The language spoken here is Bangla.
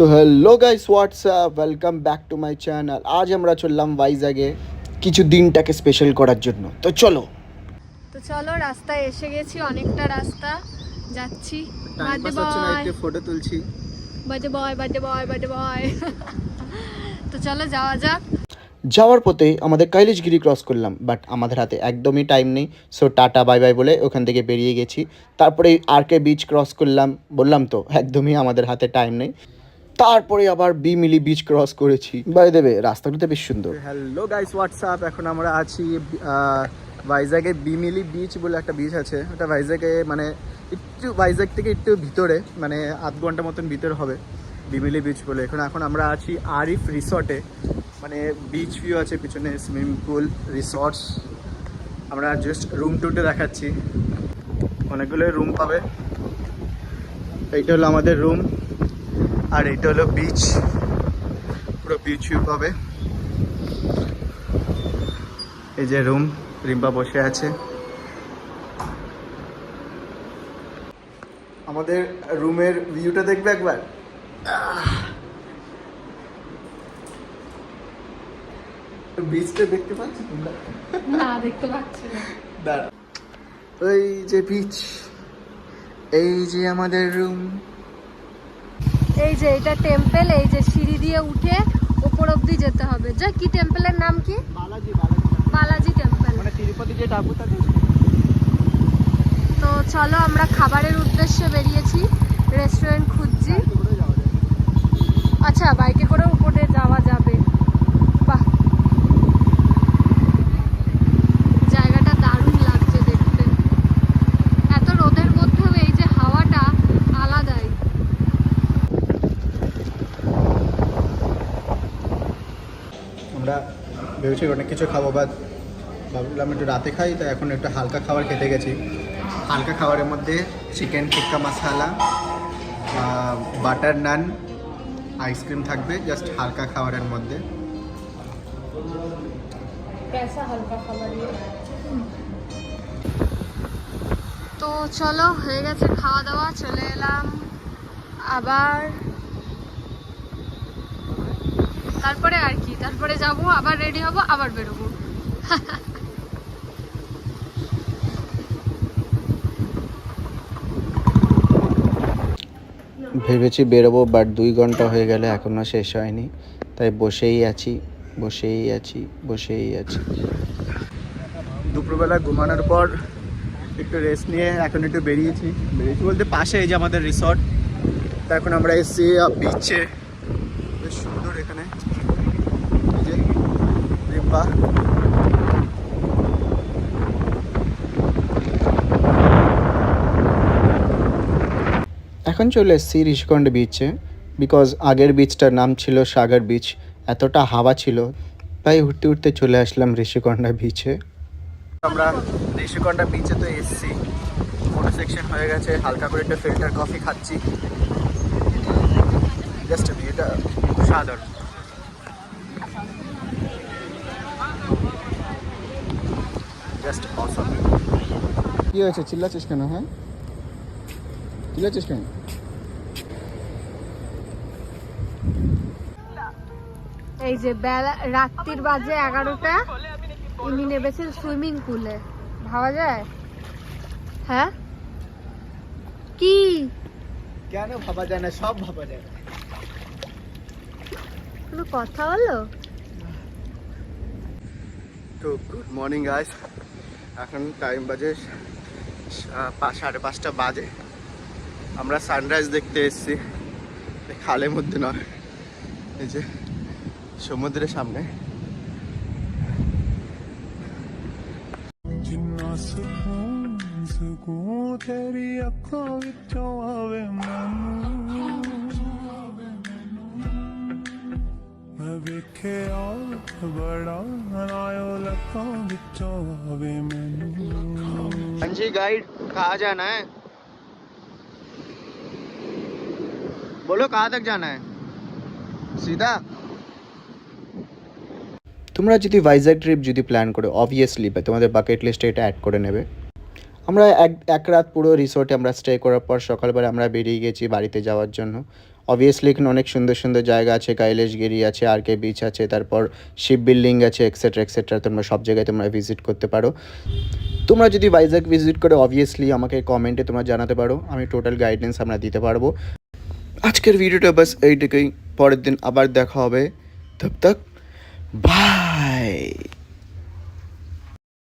তো hello guys, WhatsApp, welcome back to my channel. আজ আমরা চললাম ভাইজ্যাগে কিছু দিনটাকে স্পেশাল করার জন্য। তো চলো রাস্তায় এসে গেছি, অনেকটা রাস্তা যাচ্ছি। বার্থডে ফটো তুলছি। বয় তো চলো যাওয়া যাক। যাওয়ার পথে আমাদের কৈলাসগিরি ক্রস করলাম, বাট আমাদের হাতে একদমই টাইম নেই। সো টাটা বাই বাই বলে ওখান থেকে বেরিয়ে গেছি। তারপরে আরকে বিচ ক্রস করলাম, বললাম তো একদমই আমাদের হাতে টাইম নেই। তারপরে আবার বিমিলি বিচ ক্রস করেছি। বাই দেবে রাস্তাগুলোতে বেশ সুন্দর। Hello guys, WhatsApp. এখন আমরা আছি ভাইজ্যাগে বিমিলি বিচ বলে একটা বিচ আছে। ওটা ভাইজ্যাগে মানে একটু ভাইজ্যাগ থেকে একটু ভিতরে, মানে আধ ঘন্টা মতন ভিতরে হবে বিমিলি বিচ বলে। এখন আমরা আছি আরিফ রিসর্টে, মানে বিচ ভিউ আছে পিছনে, সুইমিং পুল, রিসর্টস। আমরা জাস্ট রুম টুরটা দেখাচ্ছি, অনেকগুলো রুম পাবে। এইটা হলো আমাদের রুম, আর এটা হলো বিচ, পুরো বিচ ভিউ পাবে। এই যে রুম, রিম্পা বসে আছে। আমাদের রুমের ভিউটা দেখবে একবার। বিচটা দেখতে পাচ্ছি তোমরা? না, দেখতে পাচ্ছি না। দাঁড়া, ওই যে বিচ, এই যে আমাদের রুম। এই যে এটা টেম্পল, এই যে সিঁড়ি দিয়ে উঠে উপর অব্দি যেতে হবে। যা, কি টেম্পলের নাম কি? বালাজি টেম্পল, মানে তিরুপতি যে ঠাকুর থাকে। তো চলো আমরা খাবারের উদ্দেশ্যে বেরিয়েছি, রেস্টুরেন্ট খুঁজছি। আচ্ছা, বাইকে করে উপরে যাওয়া যাবে। বাহ, জায়গাটা দারুণ লাগছে দেখতে। এত রোদের মধ্যেও এই যে হাওয়াটা আলাদাই। আমরা ভেবেছি অনেক কিছু খাবো, বাট ভাবলাম একটু রাতে খাই, তাই এখন একটু হালকা খাবার খেতে গেছি। হালকা খাবারের মধ্যে চিকেন টিক্কা মশালা, বাটার নান, আইসক্রিম থাকবে, জাস্ট হালকা খাবারের মধ্যে। তো চলো, হয়ে গেছে খাওয়া দাওয়া, চলে এলাম আবার। তারপরে আর কি, তারপরে যাবো, আবার রেডি হব, আবার বেরোবো। ভেবেছি বেরোবো, বাট 2 ঘন্টা হয়ে গেলে এখনও শেষ হয়নি, তাই বসেই আছি। দুপুরবেলা ঘুমানোর পর একটু রেস্ট নিয়ে এখন একটু বেরিয়েছি বলতে পাশে এই যে আমাদের রিসর্ট। তা এখন আমরা এসেছি বিচে, বেশ সুন্দর এখানে। এই যে রিম্পা, এখন চলে এসেছি ঋষিকণ্ড বিচে, বিকজ আগের বিচটার নাম ছিল সাগর বিচ। এতটা হাওয়া ছিল, তাই উঠতে উঠতে চলে আসলাম ঋষিকণ্ঠা বিচে। আমরা ঋষিকণ্ঠা বিচে তো এসেছি, ফটো সেকশন হয়ে গেছে, হালকা করে একটা ফিল্টার কফি খাচ্ছি। জাস্ট এটা সাধারণ। জাস্ট অসম। কি হয়েছে, চিল্লাচ্ছিস কেন? হ্যাঁ, চিল্লাচ্ছিস কেন? এই যে বেলা রাত্রির বাজে 11টা, ইনি নেবেছেন সুইমিং পুলে। ভাবা যায়? হ্যাঁ, কি কেন ভাবা যায় না? সব ভাবা যায়। কোনো কথা হলো? তো গুড মর্নিং গাইস, এখন টাইম বাজে 5:30 বাজে। আমরা সানরাইজ দেখতে এসেছি, খালের মধ্যে নয়, এই যে সমুদ্রের সামনে। हाँ जी गाइड, कहाँ जाना है? बोलो कहाँ तक जाना है? सीधा। তোমরা যদি ভাইজ্যাগ ট্রিপ যদি প্ল্যান করো, অবভিয়াসলি তোমাদের বাকেট লিস্টে এটা অ্যাড করে নেবে। আমরা এক রাত পুরো রিসোর্টে আমরা স্টে করার পর সকালবেলা আমরা বেরিয়ে গেছি বাড়িতে যাওয়ার জন্য। অবভিয়াসলি এখানে অনেক সুন্দর সুন্দর জায়গা আছে, কৈলাসগিরি আছে, আরকে বিচ আছে, তারপর শিব বিল্ডিং আছে, এক্সেট্রা এক্সেট্রা। তোমরা সব জায়গায় তোমরা ভিজিট করতে পারো। তোমরা যদি ভাইজ্যাক ভিজিট করে অবভিয়াসলি আমাকে কমেন্টে তোমরা জানাতে পারো, আমি টোটাল গাইডেন্স আমরা দিতে পারবো। আজকের ভিডিওটা বাস এইটুকুই, পরের দিন আবার দেখা হবে। তব তক বাই।